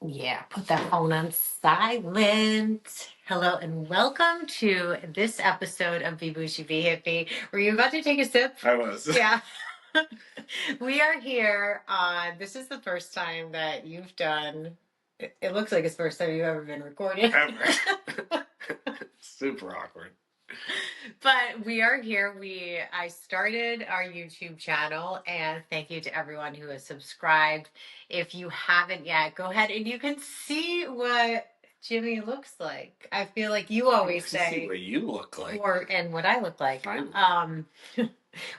Yeah, put that phone on silent. Hello and welcome to this episode of Be Bougie, Be Hippie. Were you about to take a sip? I was. Yeah. We are here. This is the first time that you've done. It looks like it's the first time you've ever been recorded. Ever. Super awkward. But we are here. I started our YouTube channel, and thank you to everyone who has subscribed. If you haven't yet, go ahead and you can see what Jimmy looks like. I feel like you always see say what you look like. and what I look like. Finally.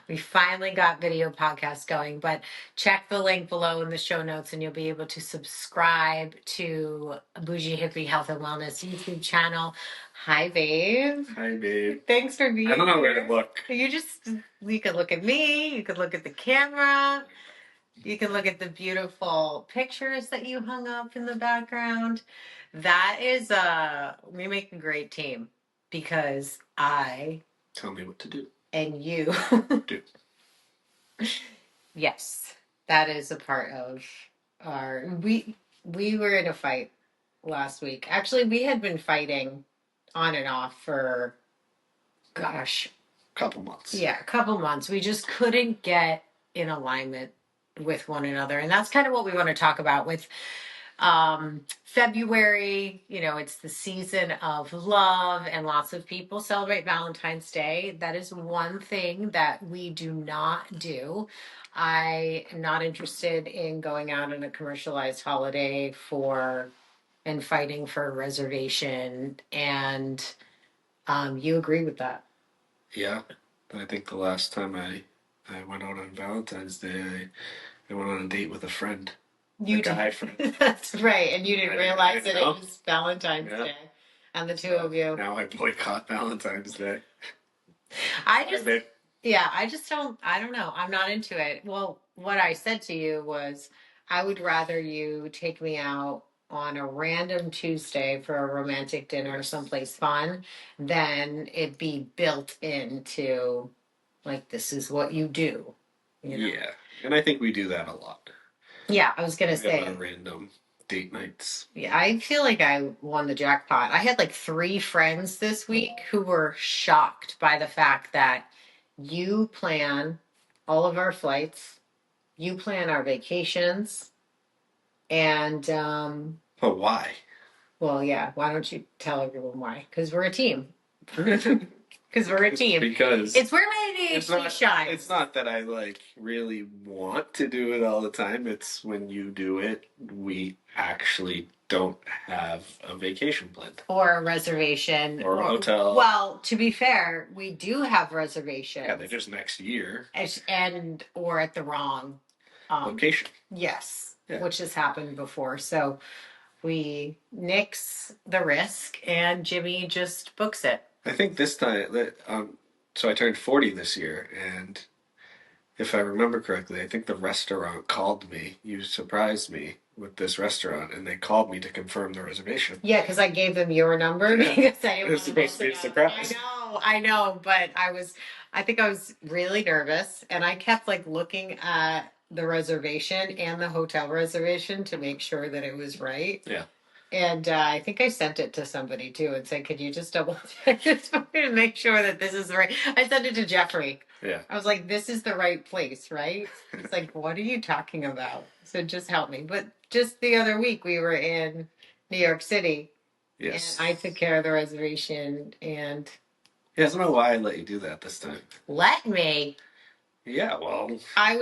We finally got video podcasts going, but check the link below in the show notes and you'll be able to subscribe to Bougie Hippie Health and Wellness YouTube channel. Hi, babe. Hi, babe. Thanks for being here. I don't know where to look. You could look at me, you could look at the camera, you can look at the beautiful pictures that you hung up in the background. That is, we make a great team because I Tell me what to do. and you Do. Yes, that is a part of we were in a fight last week. Actually, we had been fighting on and off for gosh, Couple months. yeah, a couple months. We just couldn't get in alignment with one another. And that's kind of what we want to talk about with February. It's the season of love and lots of people celebrate Valentine's Day. That is one thing that we do not do. I am not interested in going out on a commercialized holiday and fighting for a reservation. And you agree with that? Yeah. I think the last time I went out on Valentine's Day, I went on a date with a friend. You a guy friend. That's right. And you didn't realize that it was Valentine's Yeah. Day. And the two of you. Now I boycott Valentine's Day. I just don't know. I'm not into it. Well, what I said to you was I would rather you take me out on a random Tuesday for a romantic dinner someplace fun than it be built into like this is what you do. Yeah. And I think we do that a lot. Yeah, I was gonna We say have random date nights. Yeah, I feel like I won the jackpot. I had like 3 friends this week who were shocked by the fact that you plan all of our flights, you plan our vacations, and But why? well, yeah, why don't you tell everyone why? Because we're a team. Because we're a team. Because it's where my ADHD shines. It's not that I really want to do it all the time. It's when you do it, we actually don't have a vacation planned. Or a reservation. Or a hotel. Well, to be fair, we do have reservations. Yeah, they're just next year. Or at the wrong location. Yes, yeah. Which has happened before. So we nix the risk and Jimmy just books it. I think this time, so I turned 40 this year, and if I remember correctly, I think the restaurant called me. You surprised me with this restaurant, and they called me to confirm the reservation. Yeah, because I gave them your number because I didn't it was supposed to be a surprise. I know, but I think I was really nervous, and I kept looking at the reservation and the hotel reservation to make sure that it was right. Yeah. And I think I sent it to somebody too and said, could you just double check this for me to make sure that this is the right? I sent it to Jeffrey. Yeah. I was like, this is the right place, right? It's like, what are you talking about? So just help me. But just the other week we were in New York City. Yes. And I took care of the reservation and... Yeah, I don't know why I let you do that this time. Let me? Yeah, well... I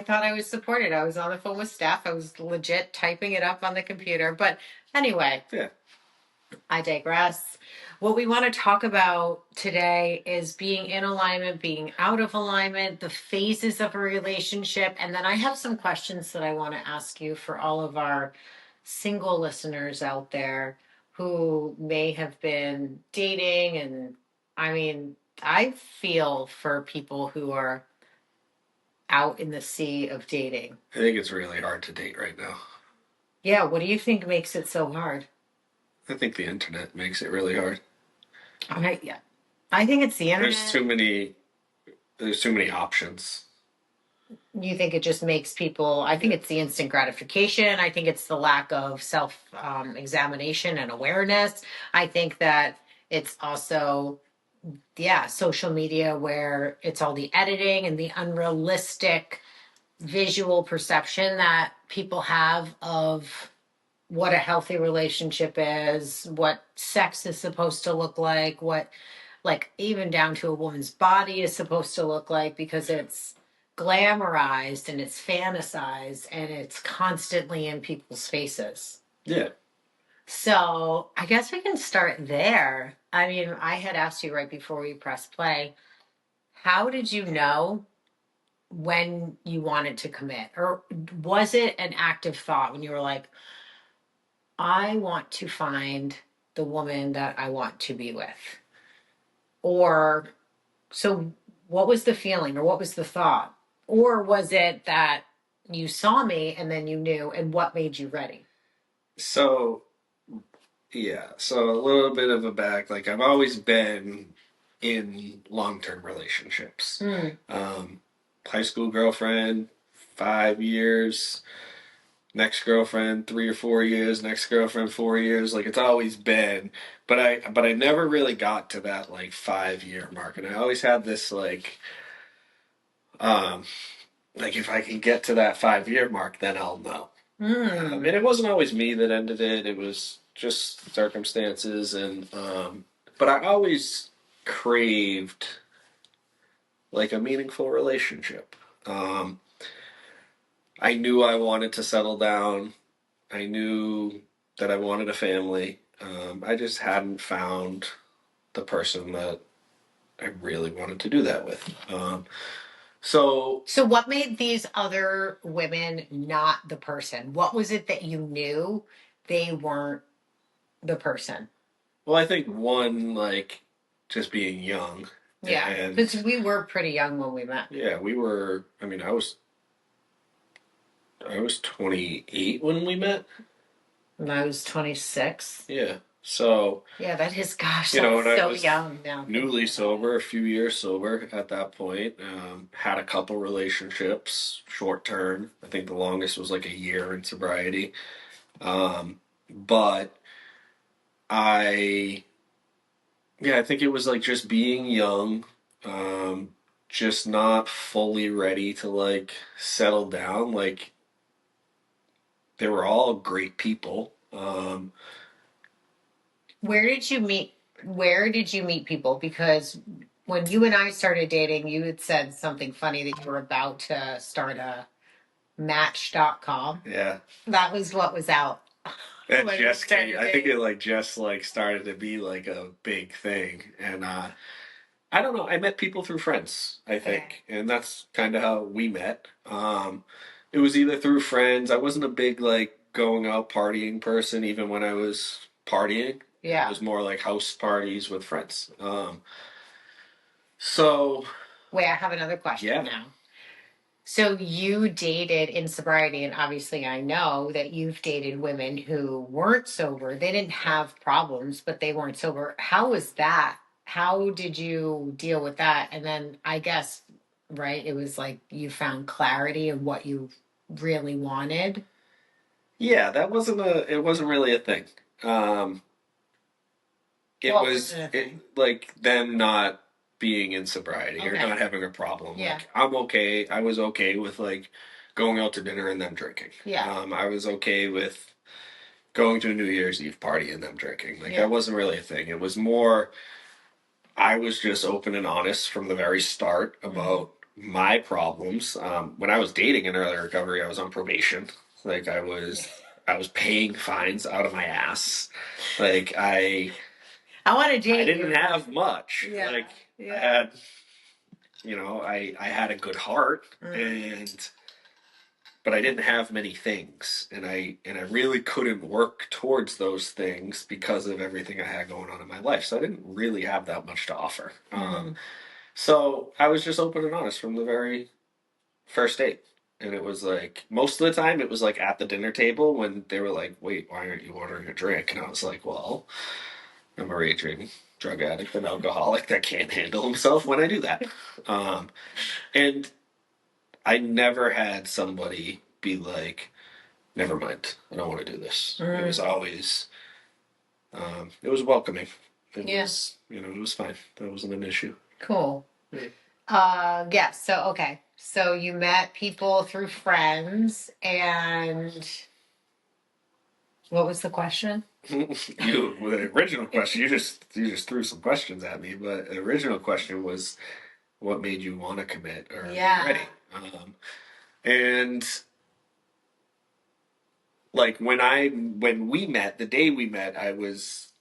thought I was supported. I was on the phone with staff. I was legit typing it up on the computer. But anyway, yeah. I digress. What we want to talk about today is being in alignment, being out of alignment, the phases of a relationship. And then I have some questions that I want to ask you for all of our single listeners out there who may have been dating. And I mean, I feel for people who are out in the sea of dating. I think it's really hard to date right now. Yeah, what do you think makes it so hard? I think the internet makes it really hard. Yeah. I think it's the internet. There's too many options. You think it just makes people, I think Yeah. it's the instant gratification. I think it's the lack of self examination and awareness. I think that it's also, yeah, social media where it's all the editing and the unrealistic visual perception that people have of what a healthy relationship is, what sex is supposed to look like, like even down to a woman's body is supposed to look like, because it's glamorized and it's fantasized and it's constantly in people's faces. Yeah. So I guess we can start there. I mean, I had asked you right before we press play, how did you know when you wanted to commit? Or was it an active thought when you were like, I want to find the woman that I want to be with? Or so what was the feeling or what was the thought? Or was it that you saw me and then you knew, and what made you ready? So yeah, so a little bit of a back. Like I've always been in long-term relationships. Mm. Um, High school girlfriend, 5 years. Next girlfriend, 3 or 4 years. Next girlfriend, 4 years. Like it's always been, but I never really got to that like 5 year mark, and I always had this um, like if I can get to that 5 year mark, then I'll know. And Mm. it wasn't always me that ended it. It was just circumstances, and but I always craved like a meaningful relationship. Um, I knew I wanted to settle down. I knew that I wanted a family. I just hadn't found the person that I really wanted to do that with. So So, what made these other women not the person? What was it that you knew they weren't the person? well, I think one like just being young, Yeah, and because we were pretty young when we met. yeah, we were. I mean, I was 28 when we met. And I was 26. Yeah. So, Yeah, that is, gosh, and that's I so was young now. newly sober, a few years sober at that point. Had a couple relationships, short term. I think the longest was like a year in sobriety. But I, yeah, I think it was like just being young, um, just not fully ready to like settle down. Like, they were all great people. Where did you meet? Where did you meet people? Because when you and I started dating, you had said something funny that you were about to start a Match.com. Yeah. That was what was out It when we just came. started I think it dating. like just like started to be like a big thing, and I don't know. I met people through friends, I Yeah. think, and that's kind of how we met. It was either through friends. I wasn't a big like going out partying person, even when I was partying. It Yeah. was more like house parties with friends. So Wait, I have another question yeah, now. So you dated in sobriety, and obviously I know that you've dated women who weren't sober. They didn't have problems, but they weren't sober. How was that? How did you deal with that? And then I guess, right, it was like you found clarity of what you really wanted. yeah, that wasn't a. It wasn't really a thing. Um, it What was wasn't a it thing? like them not being in sobriety or Okay. not having a problem. Yeah. Like I'm okay. I was okay with like going out to dinner and them drinking. Yeah. I was okay with going to a New Year's Eve party and them drinking. Like Yeah. that wasn't really a thing. It was more I was just open and honest from the very start about my problems. When I was dating in early recovery, I was on probation. Like I was paying fines out of my ass. Like I want to I date didn't you. have much. Yeah. Like I Yeah. had, I had a good heart, Mm. and but I didn't have many things, and I really couldn't work towards those things because of everything I had going on in my life. So I didn't really have that much to offer. Mm. So I was just open and honest from the very first date. And it was like most of the time it was like at the dinner table when they were like, "Wait, why aren't you ordering a drink?" And I was like, "Well, I'm a raging drug addict and alcoholic that can't handle himself when I do that." And I never had somebody be like, never mind, I don't want to do this. It was always, it was welcoming. It was, it was fine. That wasn't an issue. Cool. Yeah, so okay. So you met people through friends, and what was the question? The original question, you just threw some questions at me, but the original question was what made you want to commit or be ready? And like when we met, the day we met, I was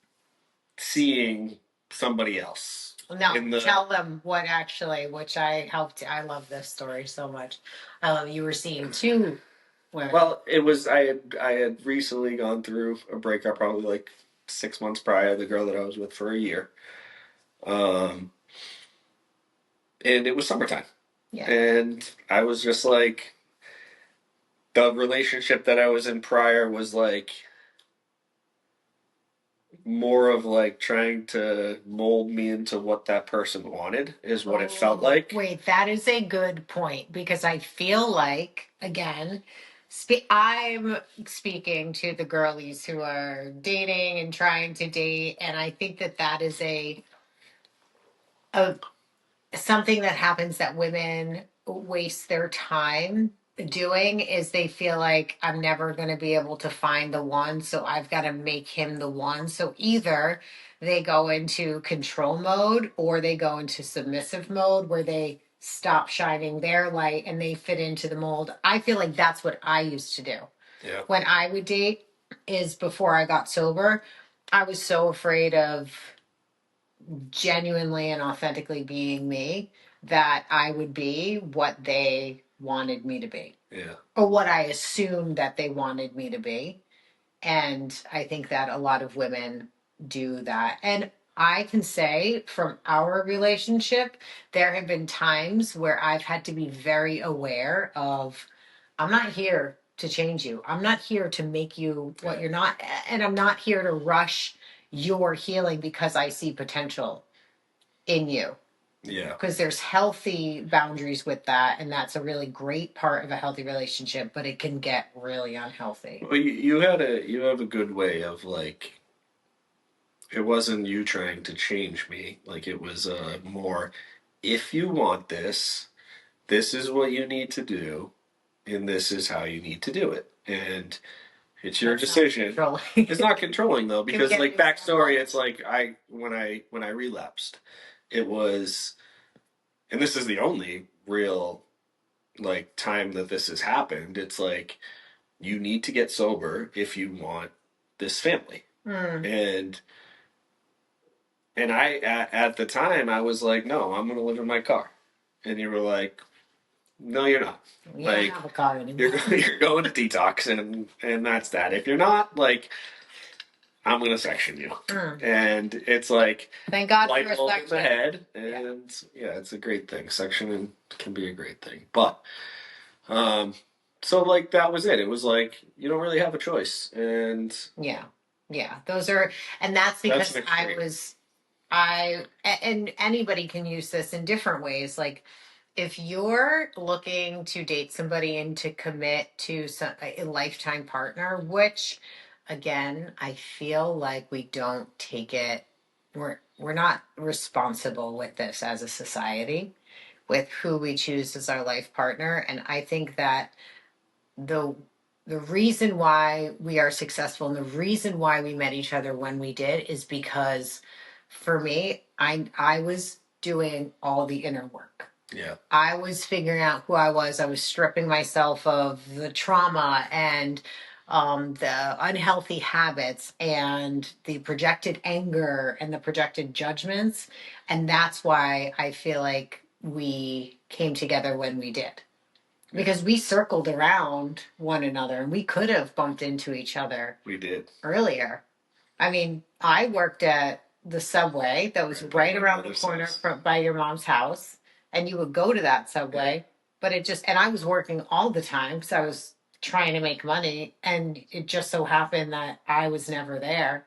seeing somebody else. No, tell them what actually, which I helped. I love this story so much. I love you were seeing two women. Well, it was I had recently gone through a breakup, probably like 6 months prior. The girl that I was with for a year, and it was summertime, and I was just like, the relationship that I was in prior was like more of like trying to mold me into what that person wanted is what it felt like. Wait, that is a good point because I feel like, again, I'm speaking to the girlies who are dating and trying to date, and I think that that is a something that happens that women waste their time doing is they feel like I'm never going to be able to find the one, so I've got to make him the one. So either they go into control mode or they go into submissive mode where they stop shining their light and they fit into the mold. I feel like that's what I used to do. Yeah. When I would date is before I got sober, I was so afraid of genuinely and authentically being me that I would be what they wanted me to be. Yeah. Or what I assumed that they wanted me to be. And I think that a lot of women do that. And I can say from our relationship, there have been times where I've had to be very aware of I'm not here to change you. I'm not here to make you what you're not. And I'm not here to rush your healing because I see potential in you. Yeah. Because there's healthy boundaries with that, and that's a really great part of a healthy relationship, but it can get really unhealthy. Well, you have a good way of like, it wasn't you trying to change me. Like it was more, if you want this, this is what you need to do, and this is how you need to do it. And it's your decision. It's not controlling though, because like backstory, it's like when I relapsed, it was, and this is the only real like time that this has happened. It's like you need to get sober if you want this family, and I at the time I was like, no, I'm gonna live in my car, and you were like, no, you're not. You don't have a car anymore. You're going to detox, and that's that. If you're not, like, I'm gonna section you, and it's like thank God light for a bulb in section. the head, and yeah, it's a great thing. Sectioning can be a great thing, but so like that was it. It was like you don't really have a choice, and yeah, those are, and that's because and anybody can use this in different ways. Like if you're looking to date somebody and to commit to a lifetime partner, which again, I feel like we don't take it, we're not responsible with this as a society with who we choose as our life partner. And I think that the the reason why we are successful and the reason why we met each other when we did is because for me, I was doing all the inner work. Yeah. I was figuring out who I was. I was stripping myself of the trauma and the unhealthy habits and the projected anger and the projected judgments. And that's why I feel like we came together when we did. Because we circled around one another and we could have bumped into each other. We did. Earlier. I mean, I worked at the Subway that was right around the corner by your mom's house, and you would go to that Subway, but and I was working all the time because I was trying to make money, and it just so happened that I was never there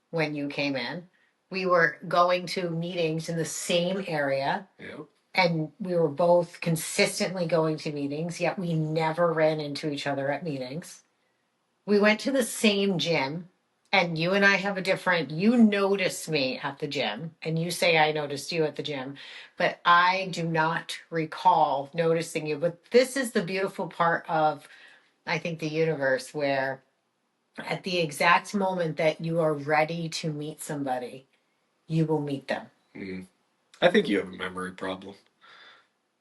when you came in. We were going to meetings in the same area. Yep. and we were both consistently going to meetings, yet we never ran into each other at meetings. We went to the same gym, and you and I have a different, you notice me at the gym, and you say I noticed you at the gym, but I do not recall noticing you. But this is the beautiful part of, I think, the universe, where at the exact moment that you are ready to meet somebody, you will meet them. Mm. I think you have a memory problem.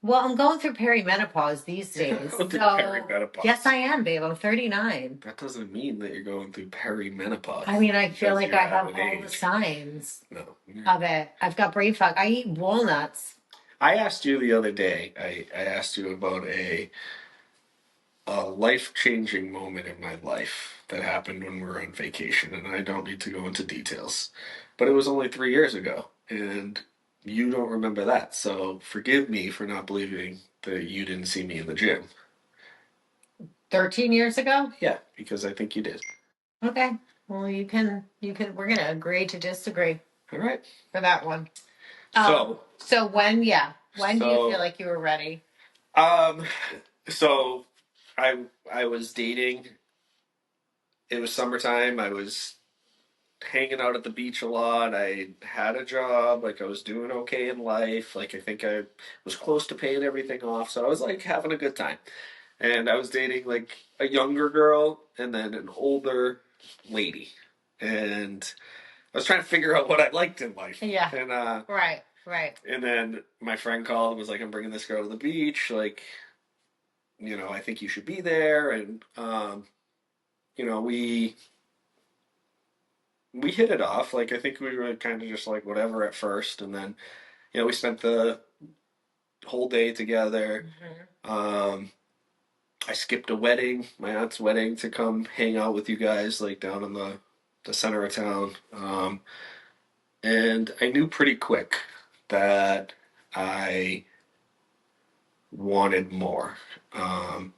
Well, I'm going through perimenopause these days. Going through So, perimenopause. yes, I am, babe. I'm 39. That doesn't mean that you're going through perimenopause. I mean, I feel because like you're I at have an all the age. signs No. of it. I've got brain fog. I eat walnuts. I asked you the other day, I asked you about a life-changing moment in my life that happened when we were on vacation, and I don't need to go into details. But it was only 3 years ago, and you don't remember that. So forgive me for not believing that you didn't see me in the gym. 13 years ago? Yeah, because I think you did. Okay. Well, we're going to agree to disagree All right. for that one. So When do you feel so like you were ready? um so I was dating. It was summertime. I was hanging out at the beach a lot. I had a job. Like I was doing okay in life. Like I think I was close to paying everything off. So I was like having a good time. And I was dating like a younger girl and then an older lady. And I was trying to figure out what I liked in life. Yeah. And Right. and then my friend called and was like, "I'm bringing this girl to the beach. Like, I think you should be there." And we hit it off. Like I think we were kind of just like whatever at first, and then we spent the whole day together. I skipped a wedding, my aunt's wedding, to come hang out with you guys, like down in the center of town. And I knew pretty quick that I wanted more out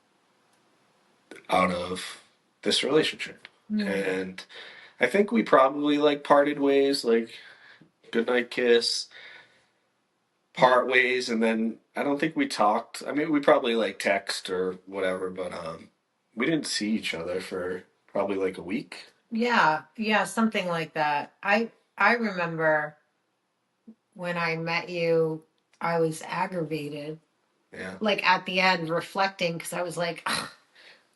of this relationship. And I think we probably like parted ways, like goodnight kiss, part ways, and then I don't think we talked. I mean, we probably like text or whatever, but we didn't see each other for probably like a week. Yeah, something like that. I remember when I met you, I was aggravated. Yeah. Like at the end, reflecting, because I was like, "Ugh,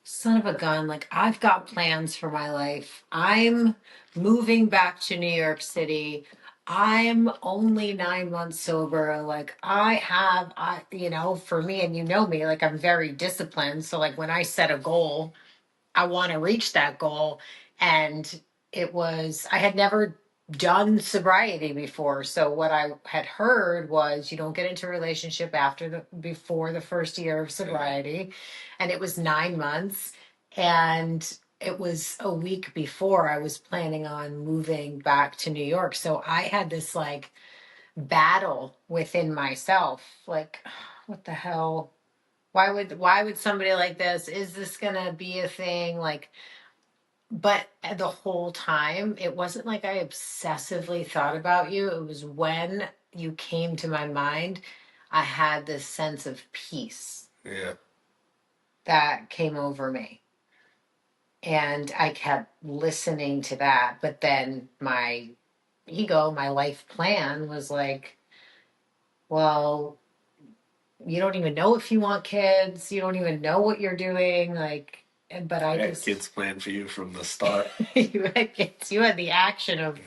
son of a gun, like I've got plans for my life. I'm moving back to New York City. I'm only 9 months sober. Like for me, and you know me, like I'm very disciplined. So like when I set a goal, I want to reach that goal. And I had never done sobriety before. So what I had heard was you don't get into a relationship before the first year of sobriety. And it was 9 months. And it was a week before I was planning on moving back to New York. So I had this like battle within myself. Like, what the hell? Why would somebody like this, is this gonna be a thing? Like, but the whole time it wasn't like I obsessively thought about you. It was when you came to my mind, I had this sense of peace. Yeah. That came over me, and I kept listening to that. But then my ego, my life plan was like, well, you don't even know if you want kids, you don't even know what you're doing, like. But I had just kids planned for you from the start. you had kids. You had the action of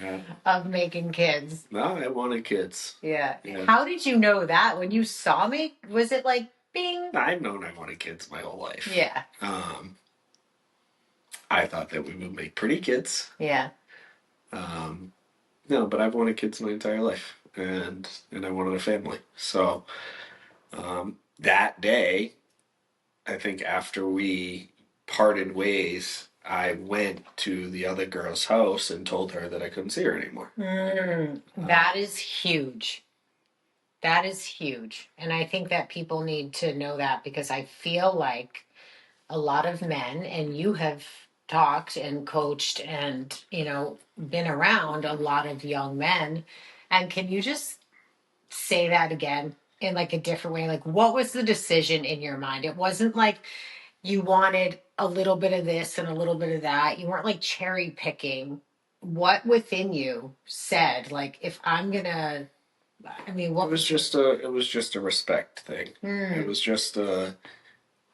making kids. No, I wanted kids. Yeah. How did you know that? When you saw me, was it like bing? I've known I wanted kids my whole life. Yeah. I thought that we would make pretty kids. Yeah. No, but I've wanted kids my entire life, and I wanted a family. So that day, I think after we parted ways, I went to the other girl's house and told her that I couldn't see her anymore. That is huge. That is huge. And I think that people need to know that, because I feel like a lot of men, and you have talked and coached and, been around a lot of young men. And can you just say that again? in like a different way. Like, what was the decision in your mind? It wasn't like you wanted a little bit of this and a little bit of that. You weren't like cherry picking. What within you said, like, if I'm gonna, I mean, what it was just a respect thing. It Hmm. was just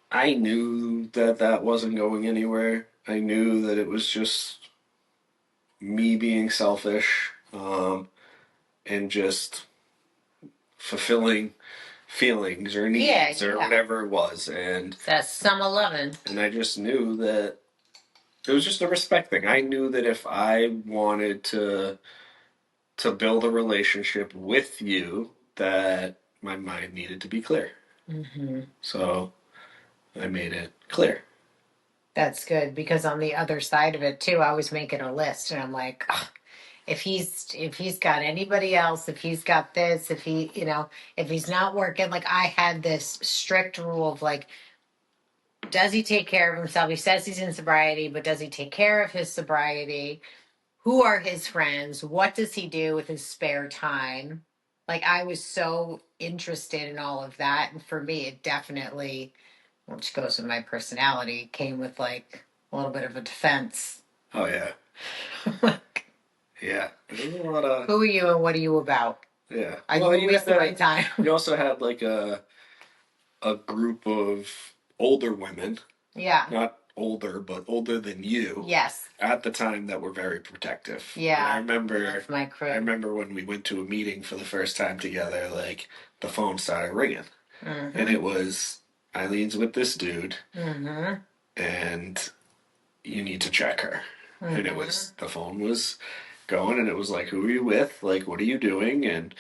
I knew that that wasn't going anywhere. I knew that it was just me being selfish, and just fulfilling feelings or needs or whatever it was, That's some 11. and I just knew that it was just a respect thing. I knew that if I wanted to build a relationship with you, that my mind needed to be clear. Mm-hmm. So I made it clear. That's good, because on the other side of it too, I was making a list and I'm like, "Ugh, if he's got anybody else, if he's got this, if he, if he's not working, like I had this strict rule of like, does he take care of himself? He says he's in sobriety, but does he take care of his sobriety? Who are his friends? What does he do with his spare time? Like I was so interested in all of that. And for me, it definitely, which goes with my personality, came with like a little bit of a defense. Oh yeah, yeah. There's a lot of Who are you and what are you about? yeah. Are Well, you wasting my time? you also had like a group of older women, Yeah. not older, but older than you. Yes. At the time, that were very protective. Yeah. And I remember That's my crew. I remember when we went to a meeting for the first time together, like the phone started ringing, and it was Eileen's with this dude, and you need to check her. And it was the phone was going, and it was like, who are you with? Like, what are you doing? And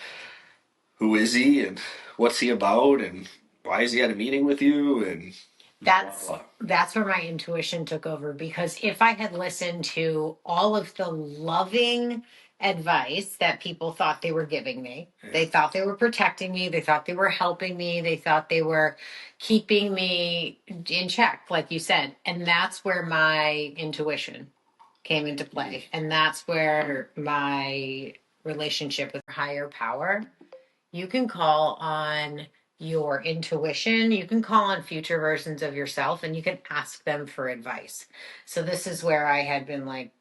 who is he? And what's he about? And why is he at a meeting with you? And That's blah, blah. that's where my intuition took over, because if I had listened to all of the loving advice that people thought they were giving me, they thought they were protecting me, they thought they were helping me, they thought they were keeping me in check, like you said. And that's where my intuition came into play. And that's where my relationship with higher power, you can call on your intuition, you can call on future versions of yourself, and you can ask them for advice. So this is where I had been like,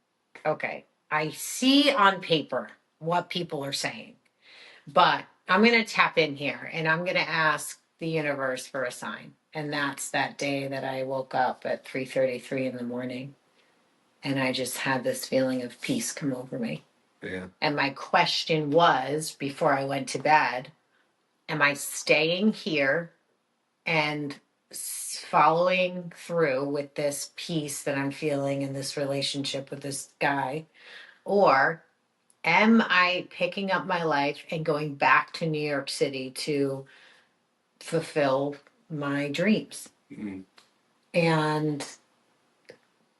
okay, I see on paper what people are saying, but I'm going to tap in here and I'm going to ask the universe for a sign. And that's that day that I woke up at 3:33 in the morning and I just had this feeling of peace come over me. Yeah. And my question was, before I went to bed, am I staying here and following through with this peace that I'm feeling in this relationship with this guy? Or am I picking up my life and going back to New York City to fulfill my dreams? Mm-hmm. And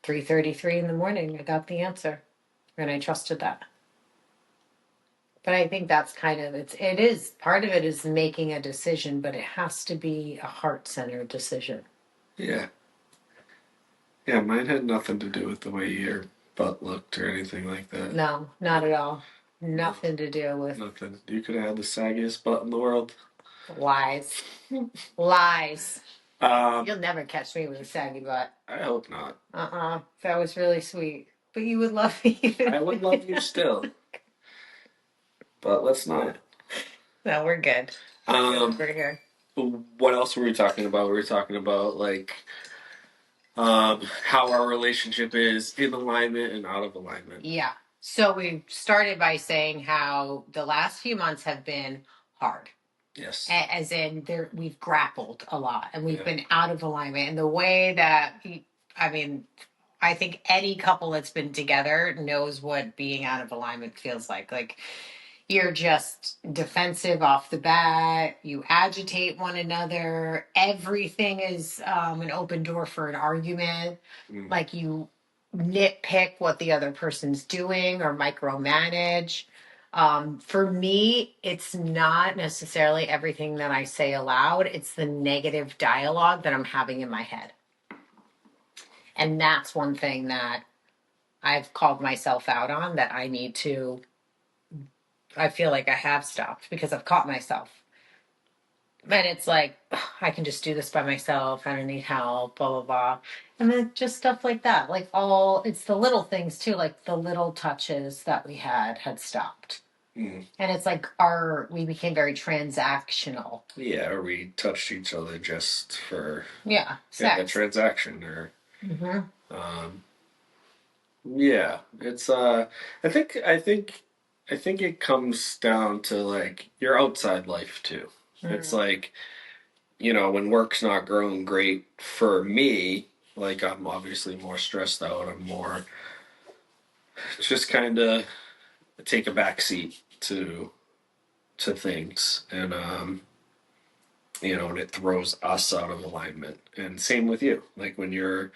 3:33 in the morning, I got the answer, and I trusted that. But I think that's kind of it is part of it is making a decision, but it has to be a heart-centered decision. Yeah. Yeah, mine had nothing to do with the way your butt looked or anything like that. No, not at all. Nothing to do with Nothing. You could have had the saggiest butt in the world. lies. Lies. Um, You'll never catch me with a saggy butt. I hope not. That was really sweet. But you would love me. I would love you still. But let's not. No, we're good. We're here. What else were we talking about? We were talking about like how our relationship is in alignment and out of alignment. Yeah. So we started by saying how the last few months have been hard. Yes. As in, we've grappled a lot and we've been out of alignment. And the way that, I mean, I think any couple that's been together knows what being out of alignment feels like. Like, you're just defensive off the bat. You agitate one another. Everything is an open door for an argument. Like, you nitpick what the other person's doing or micromanage. For me, it's not necessarily everything that I say aloud. It's the negative dialogue that I'm having in my head. And that's one thing that I've called myself out on, that I need to, I feel like I have stopped because I've caught myself. And it's like, "Ugh, I can just do this by myself. I don't need help, blah, blah, blah." And then just stuff like that. Like it's the little things too, like the little touches that we had stopped. Mm. And it's like we became very transactional. Yeah, or we touched each other just for Yeah, the sex. transaction, or Mm-hmm. yeah, it's I think it comes down to like your outside life too. It's Mm. like, when work's not growing great for me, like I'm obviously more stressed out. I'm more just kind of take a back seat to things, and it throws us out of alignment. And same with you. Like when you're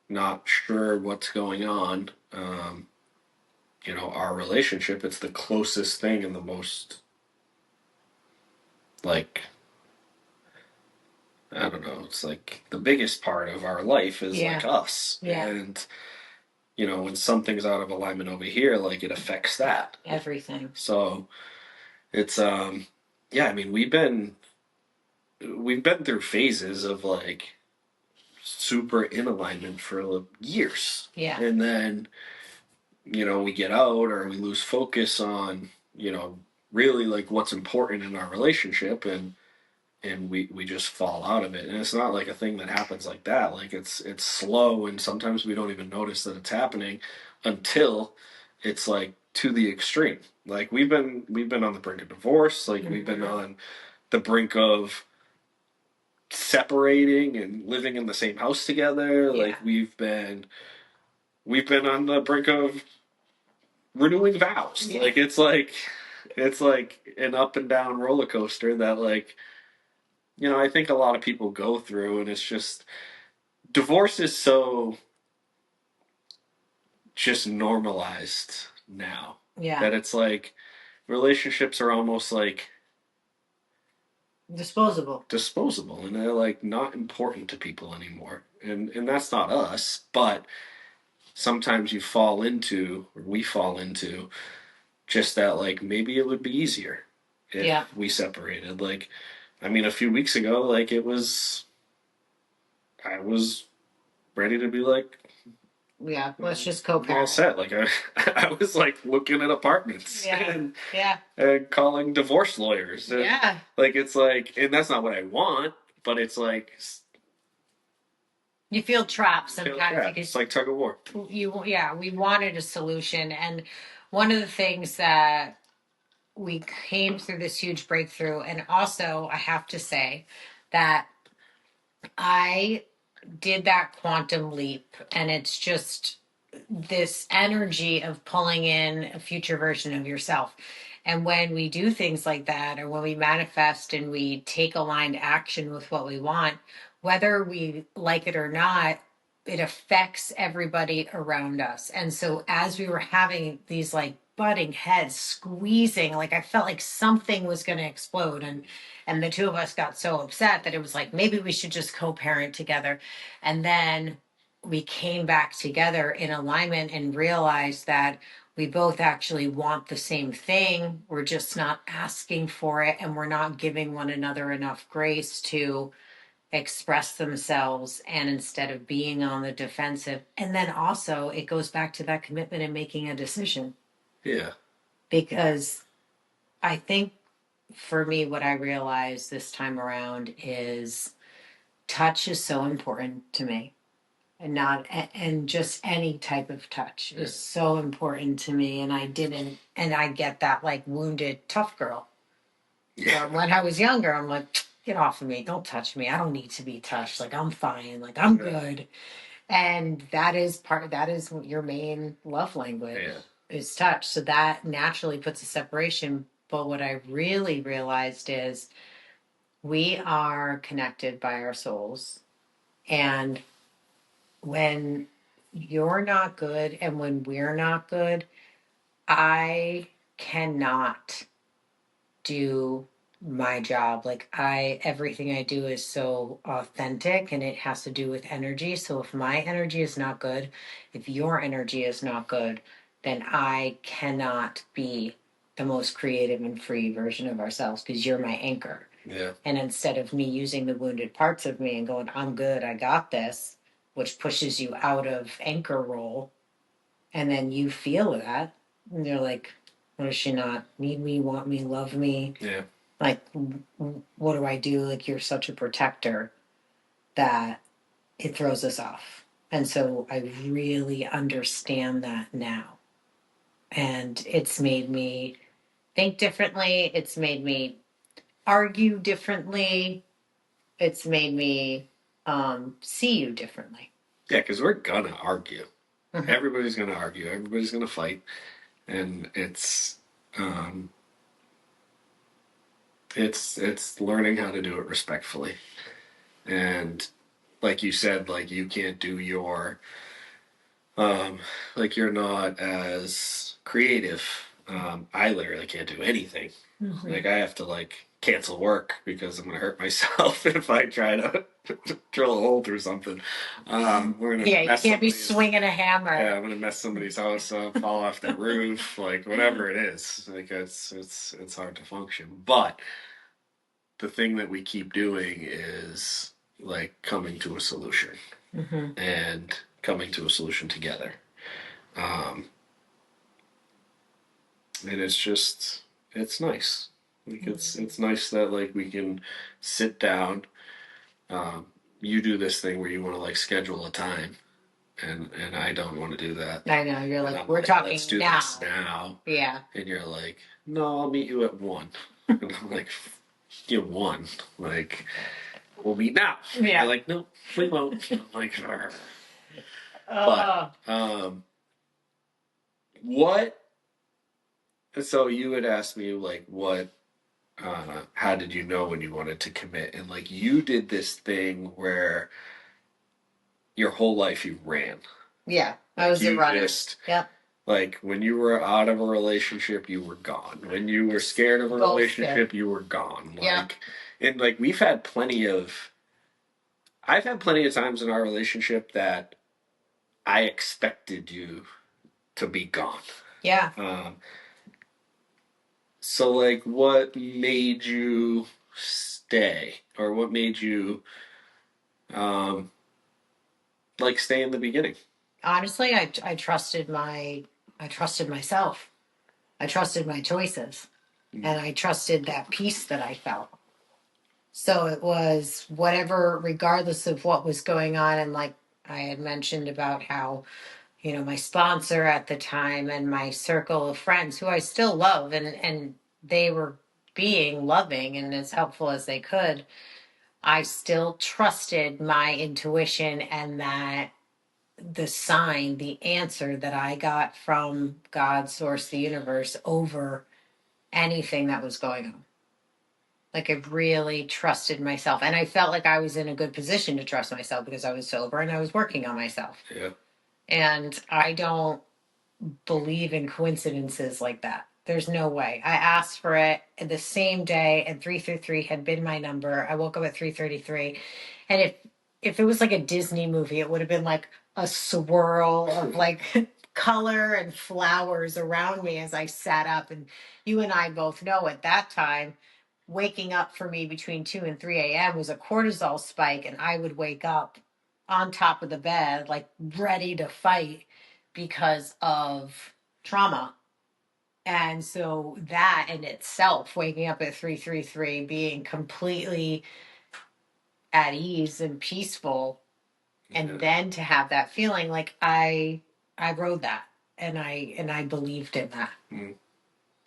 not sure what's going on, our relationship, it's the closest thing and the most, like, I don't know, it's like the biggest part of our life is Yeah. like us. Yeah. And, when something's out of alignment over here, like it affects that. Everything. So it's, yeah, I mean, we've been through phases of like super in alignment for years. Yeah. And then, we get out or we lose focus on, really like what's important in our relationship, and we just fall out of it. And it's not like a thing that happens like that. Like it's slow, and sometimes we don't even notice that it's happening until it's like to the extreme. Like we've been on the brink of divorce, like we've been on the brink of separating and living in the same house together. Yeah. Like we've been on the brink of renewing vows. Yeah. Like it's like an up and down roller coaster that, like, I think a lot of people go through. And it's just, divorce is so just normalized now, Yeah. that it's like relationships are almost like Disposable. and they're like not important to people anymore. And that's not us, but sometimes we fall into just that, like, maybe it would be easier if Yeah. we separated. Like, I mean, a few weeks ago, like, I was ready to be like, Yeah. Let's just I'm all co-parent. set. Like, I was like looking at apartments, Yeah. and Yeah. calling divorce lawyers. And, Yeah. like, it's like, and that's not what I want, but it's like, You feel trapped feel sometimes trapped. because It's like tug of war. we wanted a solution. And one of the things that we came through this huge breakthrough, and also I have to say that I did that quantum leap, and it's just this energy of pulling in a future version of yourself. And when we do things like that, or when we manifest and we take aligned action with what we want, whether we like it or not, it affects everybody around us. And so as we were having these like butting heads squeezing, like I felt like something was going to explode. And the two of us got so upset that it was like, maybe we should just co-parent together. And then we came back together in alignment and realized that we both actually want the same thing. We're just not asking for it, and we're not giving one another enough grace to express themselves, and instead of being on the defensive. And then also it goes back to that commitment and making a decision. Yeah. Because I think for me, what I realized this time around is touch is so important to me. And just any type of touch is so important to me. And I get that like wounded tough girl. Yeah. When I was younger, I'm like, get off of me, don't touch me, I don't need to be touched, like I'm fine, like I'm good. And that is your main love language. Yeah. Is touch. So that naturally puts a separation. But what I really realized is we are connected by our souls. And when you're not good and when we're not good, I cannot do my job. Like everything I do is so authentic, and it has to do with energy. So if my energy is not good, if your energy is not good, then I cannot be the most creative and free version of ourselves, because you're my anchor. Yeah. And instead of me using the wounded parts of me and going, I'm good, I got this, which pushes you out of anchor role, and then you feel that, and you're like, what does she not need me, want me, love me? Yeah. Like, what do I do? Like, you're such a protector that it throws us off. And so I really understand that now. And it's made me think differently. It's made me argue differently. It's made me see you differently. Yeah, because we're gonna argue. Mm-hmm. Everybody's gonna argue. Everybody's gonna fight, and it's learning how to do it respectfully. And like you said, like you can't do your like you're not as creative. I literally can't do anything. Mm-hmm. Like I have to like cancel work because I'm gonna hurt myself if I try to drill a hole through something. We're gonna Yeah, you mess can't be somebody's swinging a hammer. yeah, I'm gonna mess somebody's house up, fall off their roof, like whatever it is. Like it's hard to function. But the thing that we keep doing is like coming to a solution Mm-hmm. and coming to a solution together. Um, and it's nice. Like it's nice that like we can sit down. Um, you do this thing where you want to like schedule a time, and I don't want to do that. I know, you're And like, I'm we're like, talking let's do now. this now. Yeah. And you're like, no, I'll meet you at 1. And I'm like, you 1. Like, we'll meet now. Yeah. You're like, no, we won't. I'm like, "Arr." Uh, But what? So you had asked me like, what? How did you know when you wanted to commit? And like, you did this thing where your whole life you ran. yeah, I Like was a you runner. just Yep. like when you were out of a relationship, you were gone. When you were scared of a Both relationship, you were gone. Yeah. Like, and like I've had plenty of times in our relationship that I expected you to be gone. Yeah. So like, what made you stay, or what made you um, like stay in the beginning? Honestly, I trusted I trusted myself. I trusted my choices, and I trusted that peace that I felt. So it was whatever, regardless of what was going on. And like I had mentioned about how, my sponsor at the time and my circle of friends who I still love, and they were being loving and as helpful as they could, I still trusted my intuition and that the sign, the answer that I got from God, source, the universe over anything that was going on. Like I really trusted myself. And I felt like I was in a good position to trust myself because I was sober and I was working on myself. Yeah. And I don't believe in coincidences like that. There's no way. I asked for it the same day, and 333 had been my number. I woke up at 3:33, and if it was like a Disney movie, it would have been like a swirl of like color and flowers around me as I sat up. And you and I both know at that time, waking up for me between 2 and 3 a.m. was a cortisol spike, and I would wake up on top of the bed, like ready to fight because of trauma. And so that in itself, waking up at 333, being completely at ease and peaceful, and then to have that feeling, like I rode that, and I believed in that. Mm.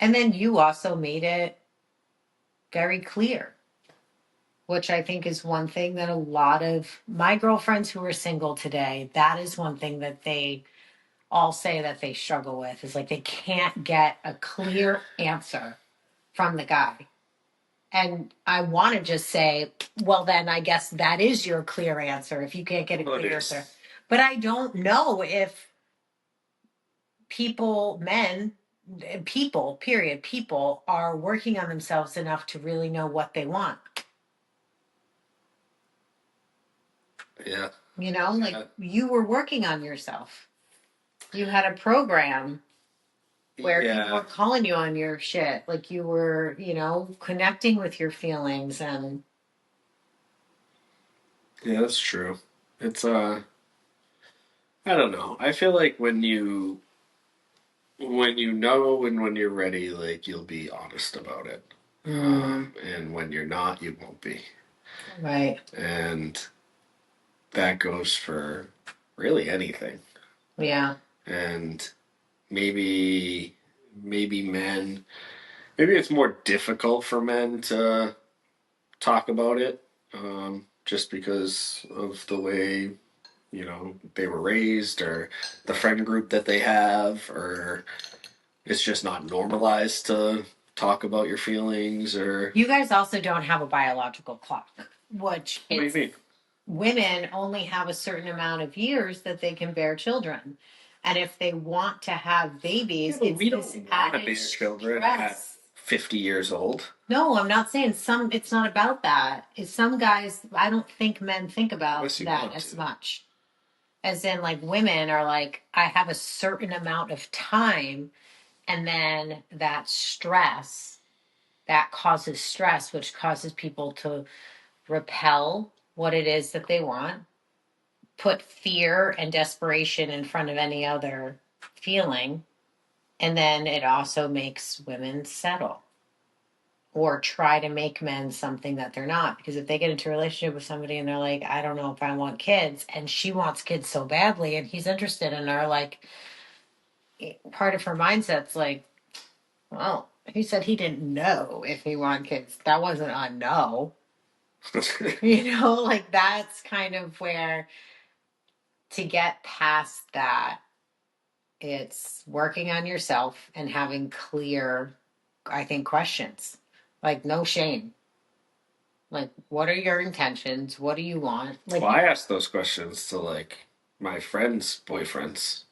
And then you also made it very clear, which I think is one thing that a lot of my girlfriends who are single today, that is one thing that they all say that they struggle with, is like they can't get a clear answer from the guy. And I want to just say, well, then I guess that is your clear answer if you can't get a clear answer. But I don't know if people, period, people are working on themselves enough to really know what they want. Yeah. Like you were working on yourself. You had a program where people Yeah, were calling you on your shit, like you were, connecting with your feelings. And yeah, that's true. It's I don't know. I feel like when you know and when you're ready, like you'll be honest about it. And when you're not, you won't be. right. And that goes for really anything. Yeah. And maybe maybe men maybe it's more difficult for men to talk about it, just because of the way they were raised or the friend group that they have, or it's just not normalized to talk about your feelings. Or You guys also don't have a biological clock, which what do you it's mean? women only have a certain amount of years that they can bear children. And if they want to have babies, Yeah, but it's we this don't want to added bear children at stress. 50 years old. No, I'm not saying it's not about that. It's some guys, I don't think men think about Unless you that want as to. much. As in, like, women are like, I have a certain amount of time, and then that causes stress, which causes people to repel what it is that they want, put fear and desperation in front of any other feeling, and then it also makes women settle or try to make men something that they're not. Because if they get into a relationship with somebody and they're like, I don't know if I want kids, and she wants kids so badly and he's interested in her, like, part of her mindset's like, well, he said he didn't know if he wanted kids. That wasn't a no. Like, that's kind of where, to get past that, it's working on yourself and having clear, I think, questions. Like, no shame. Like, what are your intentions? What do you want? Well, Like, I ask those questions to like my friends' boyfriends.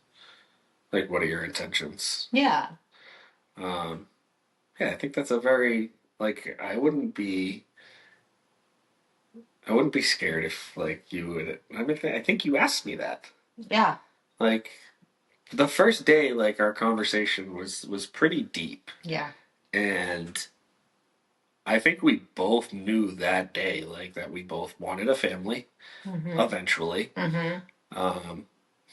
Like, what are your intentions? yeah, Um, yeah, I think that's a very like I wouldn't be scared if like you would. I mean, I think you asked me that. yeah, Like the first day, like our conversation was pretty deep, yeah. and I think we both knew that day, like that we both wanted a family Mm-hmm. eventually. Mm-hmm. Um,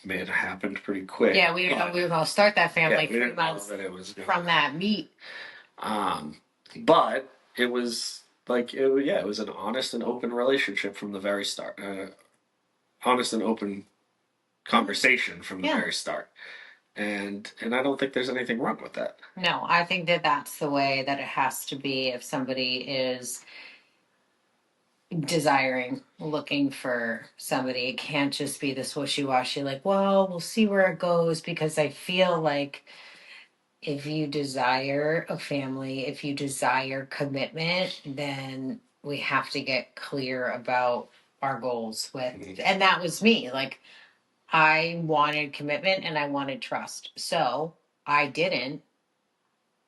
it happened pretty quick. Yeah, we didn't know we were going to start that Yeah, family we 3 didn't know months that it was from that meet. Um, but it was like yeah, it was an honest and open relationship from the very start. Honest and open conversation from the Yeah. very start, and I don't think there's anything wrong with that. No, I think that that's the way that it has to be if somebody is desiring, looking for somebody. It can't just be this wishy washy, like, well, we'll see where it goes. Because I feel like if you desire a family, if you desire commitment, then we have to get clear about our goals with, and that was me. Like, I wanted commitment and I wanted trust. So I didn't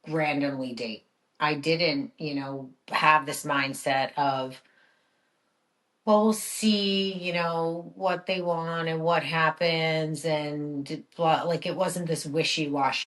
randomly date. I didn't, have this mindset of, well, we'll see, what they want and what happens and blah. Like, it wasn't this wishy washy.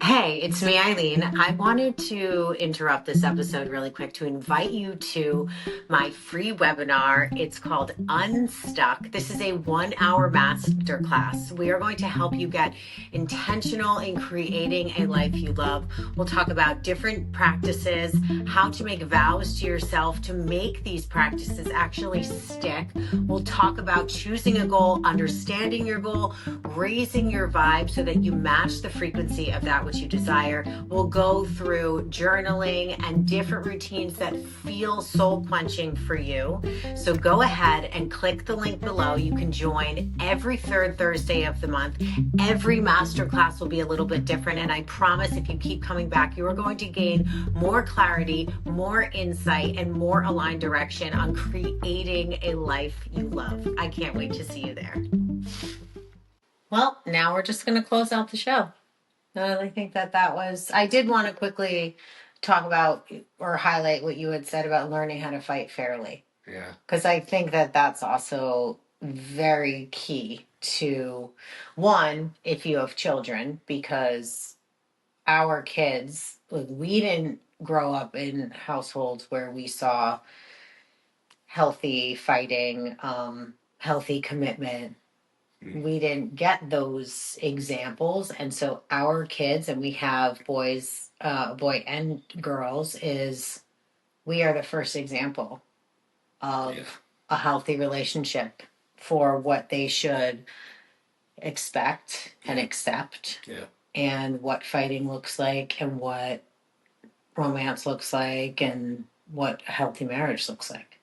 Hey, it's me, Eileen. I wanted to interrupt this episode really quick to invite you to my free webinar. It's called Unstuck. This is a 1-hour masterclass. We are going to help you get intentional in creating a life you love. We'll talk about different practices, how to make vows to yourself to make these practices actually stick. We'll talk about choosing a goal, understanding your goal, raising your vibe so that you match the frequency of that which you desire. We'll go through journaling and different routines that feel soul quenching for you. So go ahead and click the link below. You can join every third Thursday of the month. Every masterclass will be a little bit different. And I promise if you keep coming back, you are going to gain more clarity, more insight, and more aligned direction on creating a life you love. I can't wait to see you there. Well, now we're just going to close out the show. I think that was, I did want to quickly talk about or highlight what you had said about learning how to fight fairly. Yeah. Because I think that that's also very key to, one, if you have children, because our kids, like, we didn't grow up in households where we saw healthy fighting, healthy commitment. We didn't get those examples, and so our kids, and we have boys, boy and girls, is we are the first example of a healthy relationship for what they should expect and accept, and what fighting looks like, and what romance looks like, and what healthy marriage looks like.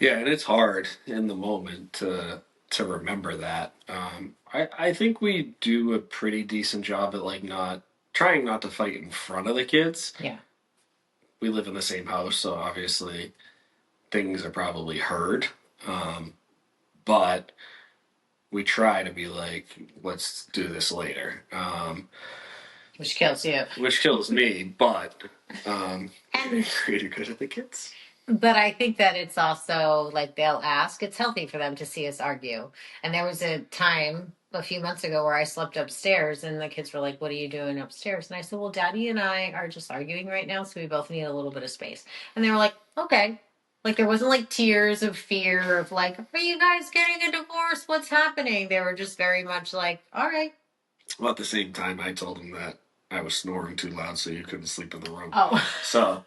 Yeah, and it's hard in the moment to remember that. I think we do a pretty decent job at like not trying not to fight in front of the kids. Yeah. We live in the same house, so obviously things are probably heard. But we try to be like, let's do this later. Which kills you. Which kills me, but And pretty good at the kids. But I think that it's also like they'll ask. It's healthy for them to see us argue. And there was a time a few months ago where I slept upstairs and the kids were like, "What are you doing upstairs?" And I said, "Well, Daddy and I are just arguing right now, so we both need a little bit of space." And they were like, "Okay." Like there wasn't like tears of fear of like, "Are you guys getting a divorce? What's happening?" They were just very much like, "All right." Well, at the same time, I told them that I was snoring too loud, so you couldn't sleep in the room. Oh. So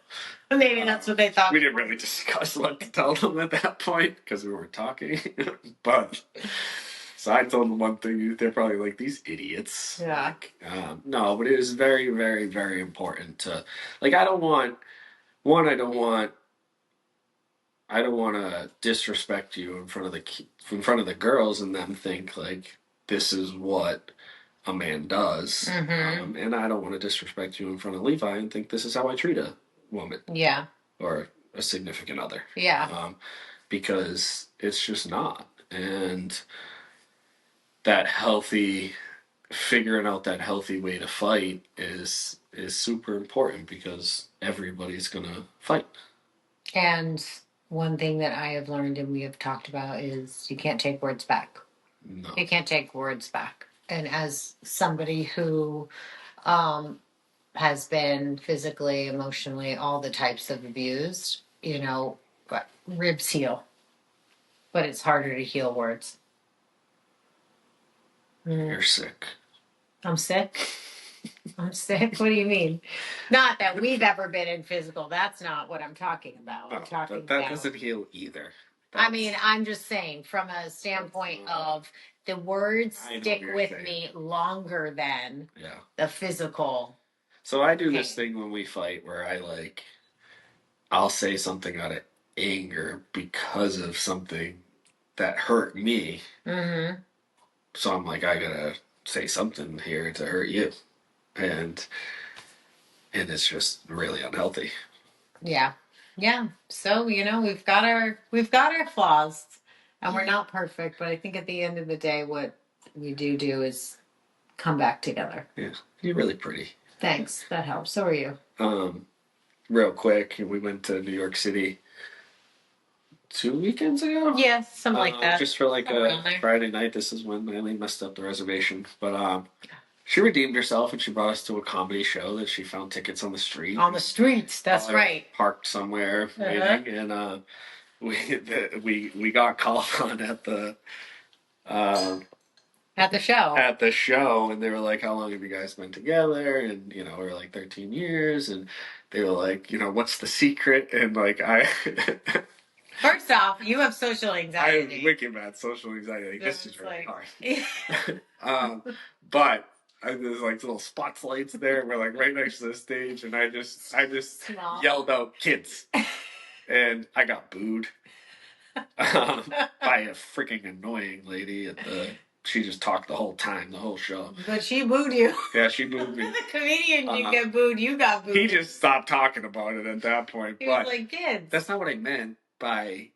maybe that's what they thought. We didn't really discuss what to tell them at that point because we weren't talking. But so I told them one thing. They're probably like, these idiots. Yeah. Like, no, but it is very, very, very important to like. I don't want one. I don't want to disrespect you in front of the girls and them think like this is what a man does. And I don't want to disrespect you in front of Levi and think this is how I treat a woman. Yeah. Or a significant other. Yeah. Because it's just not. And that healthy, figuring out that healthy way to fight is super important because everybody's gonna fight. And one thing that I have learned and we have talked about is you can't take words back. No. You can't take words back. And as somebody who has been physically, emotionally, all the types of abused, ribs heal, but it's harder to heal words. You're sick. I'm sick. I'm sick. What do you mean? Not that we've ever been in physical. That's not what I'm talking about. I'm talking that about. doesn't heal either. I mean, I'm just saying from a standpoint of the words stick with me longer than the physical. So I do this thing when we fight where I'll say something out of anger because of something that hurt me. So I'm like, I gotta say something here to hurt you. And it's just really unhealthy. Yeah. Yeah. So, we've got our flaws and we're not perfect, but I think at the end of the day what we do is come back together. Yeah. You're really pretty. Thanks. That helps. So are you. Real quick, we went to New York City 2 weekends ago. Yeah, something like that. Just for like a Friday night. This is when Eileen messed up the reservation. But she redeemed herself and she brought us to a comedy show that she found tickets on the street. On the streets, that's right. Parked somewhere waiting, and we got called on at the show. At the show, and they were like, "How long have you guys been together?" And we were like 13 years, and they were like, "What's the secret?" And like First off, you have social anxiety. I have wicked bad social anxiety. This is really hard. But there's like little spotlights there. We're like right next to the stage, and I just yelled out "kids," and I got booed by a freaking annoying lady at the. She just talked the whole time, the whole show. But she booed you. Yeah, she booed me. The comedian, you get booed, you got booed. He just stopped talking about it at that point. He was like, kids. That's not what I meant by.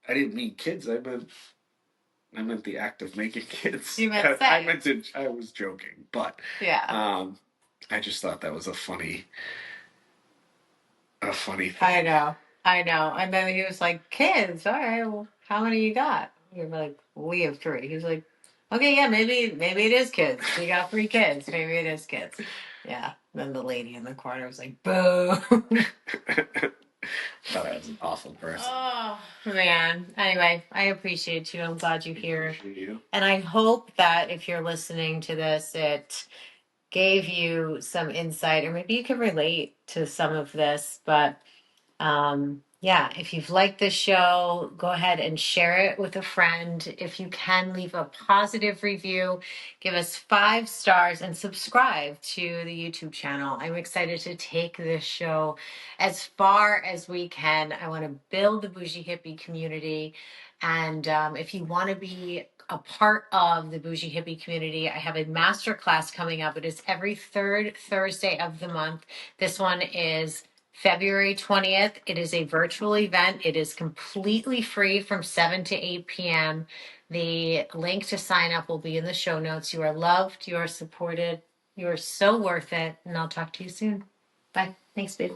I didn't mean kids. I meant the act of making kids. You meant sex. I was joking, but yeah. I just thought that was a funny thing. I know. And then he was like, kids, all right, well, how many you got? We were like, we have 3. He was like, Okay, yeah, maybe it is kids. She got 3 kids. Maybe it is kids. Yeah. Then the lady in the corner was like, "Boo." Thought I was an awful person. Oh man. Anyway, I appreciate you. I'm glad you're here. Appreciate you. And I hope that if you're listening to this, it gave you some insight, or maybe you can relate to some of this. But yeah, if you've liked this show, go ahead and share it with a friend. If you can, leave a positive review, give us 5 stars, and subscribe to the YouTube channel. I'm excited to take this show as far as we can. I want to build the bougie hippie community. And if you want to be a part of the bougie hippie community, I have a masterclass coming up. It is every third Thursday of the month. This one is February 20th. It is a virtual event. It is completely free from 7 to 8 p.m. The link to sign up will be in the show notes. You are loved. You are supported. You are so worth it. And I'll talk to you soon. Bye. Thanks, babe.